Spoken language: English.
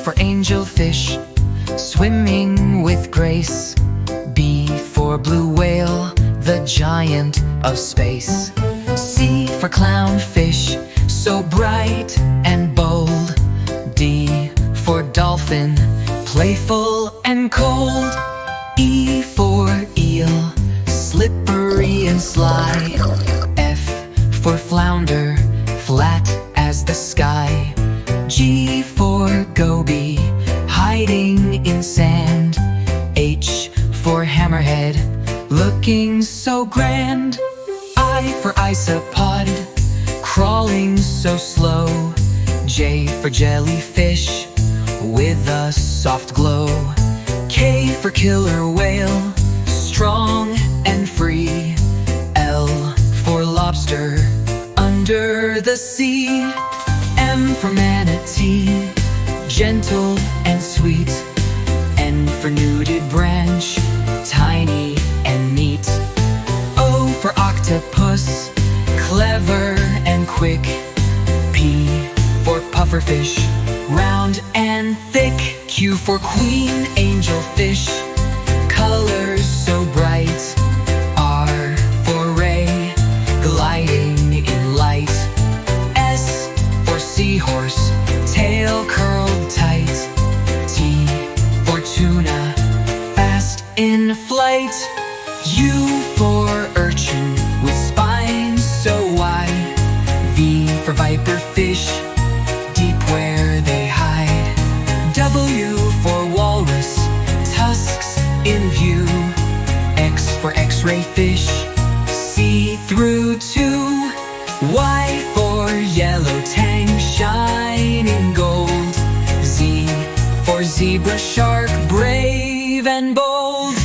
for angelfish, swimming with grace. B for blue whale, the giant of space. C for clownfish, so bright and bold. D for dolphin, playful and cold. E for eel, slippery and sly. F for flounder, flat as the sky. G for goby, hiding in sand. H for hammerhead, looking so grand. I for isopod, crawling so slow. J for jellyfish, with a soft glow. K for killer whale, strong and free. L for lobster, under the sea. M for manatee, gentle and sweet. N for nuded branch, tiny and neat. O for octopus, clever and quick. P for pufferfish, round and thick. Q for queen angelfish, colors so bright. R for ray, gliding in light. S for seahorse, tail curled tight. T for tuna, fast in flight. U for urchin, with spines so wide. V for viperfish, deep where they hide. W for walrus, tusks in view. X for x-ray fish, see through too. Y for yellow tang, shining gold. Z for zebra shark, brave and bold.